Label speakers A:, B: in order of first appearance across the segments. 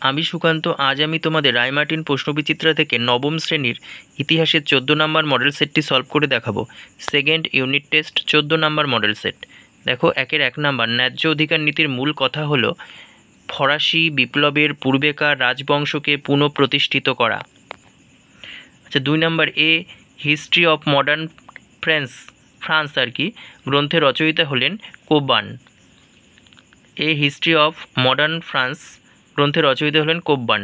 A: আমি সুকান্ত। আজ আমি তোমাদের রায়মার্টিন প্রশ্নবিচিত্রা থেকে নবম শ্রেণীর ইতিহাসের 14 নম্বর মডেল সেটটি সলভ করে দেখাবো। সেকেন্ড ইউনিট টেস্ট 14 নম্বর মডেল সেট। দেখো, 1 নম্বর, ন্যায্য অধিকার নীতির মূল কথা হলো ফরাসি বিপ্লবের পূর্বেকার রাজবংশকে পুনঃপ্রতিষ্ঠিত করা। আচ্ছা, 2 নম্বর, a history of modern France গ্রন্থের রচয়িতা হলেন কোব্বান। A history of modern France গ্রন্থের রচয়িতা হলেন কোব্বান।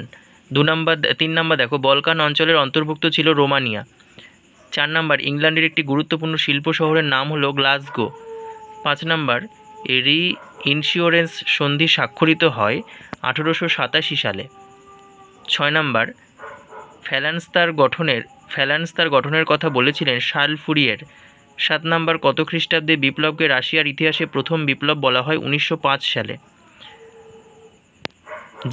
A: 3 নম্বর দেখো, বলকান অঞ্চলের অন্তর্ভুক্ত ছিল রোমানিয়া। 4 নম্বর, ইংল্যান্ডের একটি গুরুত্বপূর্ণ শিল্প শহরের নাম হলো গ্লাসগো। 5 নম্বর, ইনস্যুরেন্স সন্ধি স্বাক্ষরিত হয় 1887 সালে। 6 নম্বর, ফ্যালান্স তার গঠনের কথা বলেছিলেন শার্ল ফুরিয়ের। 7 নম্বর, কত খ্রিস্টাব্দে বিপ্লবকে রাশিয়ার ইতিহাসে প্রথম বিপ্লব বলা হয়? 1905 সালে।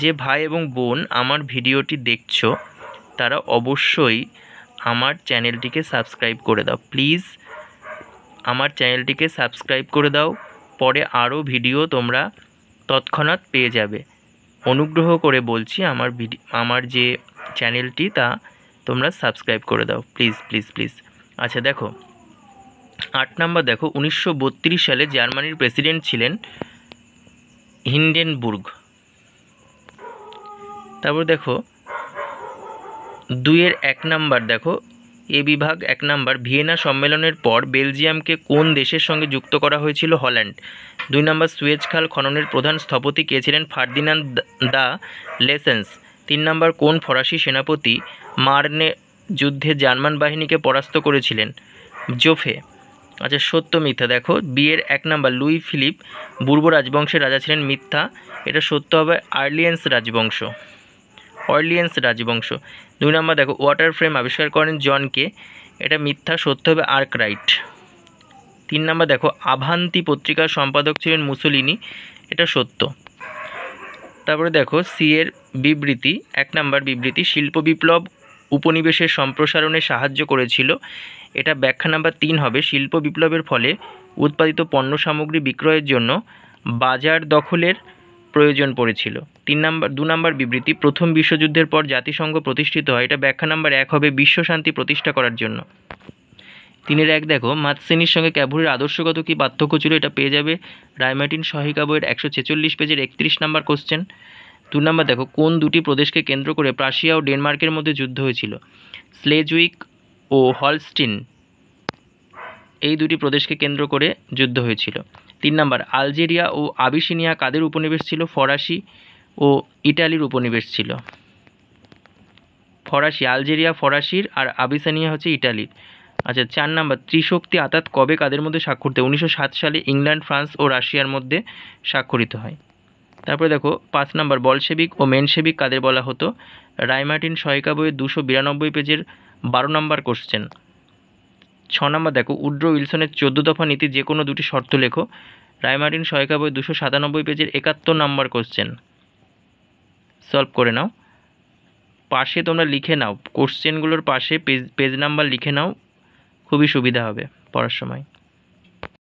A: যে ভাই এবং বোন আমার ভিডিওটি দেখছো তারা অবশ্যই আমার চ্যানেলটিকে সাবস্ক্রাইব করে দাও। প্লিজ আমার চ্যানেলটিকে সাবস্ক্রাইব করে দাও, পরে আরও ভিডিও তোমরা তৎক্ষণাৎ পেয়ে যাবে। অনুগ্রহ করে বলছি, আমার যে চ্যানেলটি তা তোমরা সাবস্ক্রাইব করে দাও, প্লিজ প্লিজ প্লিজ। আচ্ছা দেখো, 8 নম্বর দেখো, 1932 সালে জার্মানির প্রেসিডেন্ট ছিলেন হিন্ডেনবুর্গ। তারপর দেখো 2-1 নম্বর দেখো, এ বিভাগ 1 নম্বর, ভিয়েনা সম্মেলনের পর বেলজিয়ামকে কোন দেশের সঙ্গে যুক্ত করা হয়েছিল? হল্যান্ড। 2 নম্বর, সুয়েজ খাল খননের প্রধান স্থপতি কে ছিলেন? ফার্দিনান্দ দা লেসেন্স। 3 নম্বর, কোন ফরাসি সেনাপতি মার্নে যুদ্ধে জার্মান বাহিনীকে পরাস্ত করেছিলেন? জোফে। আচ্ছা, সত্য মিথ্যা দেখো, বিয়ের 1 নম্বর, লুই ফিলিপ বুর্ব রাজবংশের রাজা ছিলেন। মিথ্যা, এটা সত্য হবে অর্লিয়েন্স রাজবংশ। 2 নম্বর দেখো, ওয়াটার ফ্রেম আবিষ্কার করেন জন কে? এটা মিথ্যা, সত্য হবে আর্করাইট। 3 নম্বর দেখো, আভান্তি পত্রিকার সম্পাদক ছিলেন মুসোলিনি। এটা সত্য। তারপরে দেখো, সি এর বিবৃতি, 1 নম্বর বিবৃতি, শিল্প বিপ্লব উপনিবেশের সম্প্রসারণে সাহায্য করেছিল। এটা ব্যাখ্যা নাম্বার 3 হবে, শিল্প বিপ্লবের ফলে উৎপাদিত পণ্য সামগ্রী বিক্রয়ের জন্য বাজার দখলের প্রয়োজন পড়েছিল। 2 নম্বর বিবৃতি, প্রথম বিশ্বযুদ্ধের পর জাতিসংঘ প্রতিষ্ঠিত হয়। এটা ব্যাখ্যা নাম্বার 1 হবে, বিশ্বশান্তি প্রতিষ্ঠা করার জন্য। 3-1 দেখো, মাতসেনির সঙ্গে ক্যাভুরির আদর্শগত কী পার্থক্য ছিল? এটা পেয়ে যাবে রায়মার্টিন সহায়িকা বইয়ের 146 পেজের 31 নম্বর কোশ্চেন। 2 নম্বর দেখো, কোন দুটি প্রদেশকে কেন্দ্র করে প্রাশিয়া ও ডেনমার্কের মধ্যে যুদ্ধ হয়েছিল? স্লেজুইক ও হলস্টিন, এই দুটি প্রদেশকে কেন্দ্র করে যুদ্ধ হয়েছিল। 3 নম্বর, আলজেরিয়া ও আবিসিনিয়া কাদের উপনিবেশ ছিল? ফরাসি ও ইটালির উপনিবেশ ছিল। আলজেরিয়া ফরাসির আর আবিসিনিয়া হচ্ছে ইটালির। আচ্ছা, 4 নম্বর, ত্রিশক্তি আতাত কবে কাদের মধ্যে স্বাক্ষরিত? 1907 সালে ইংল্যান্ড, ফ্রান্স ও রাশিয়ার মধ্যে স্বাক্ষরিত হয়। তারপরে দেখো 5 নম্বর, বলশেবিক ও মেনশেবিক কাদের বলা হতো? রায়মার্টিন সহায়িকা বইয়ের 292 পেজের 12 নম্বর কোশ্চেন। 6 নম্বর দেখো, উড্রো উইলসনের 14 দফা নীতি যে কোনো দুটি শর্ত লেখো। রায়মার্টিন সহায়িকা বই 297 পেজের 71 নম্বর কোশ্চেন। সলভ করে নাও, পাশে তোমরা লিখে নাও, কোশ্চেনগুলোর পাশে পেজ নাম্বার লিখে নাও, খুবই সুবিধা হবে পড়ার সময়।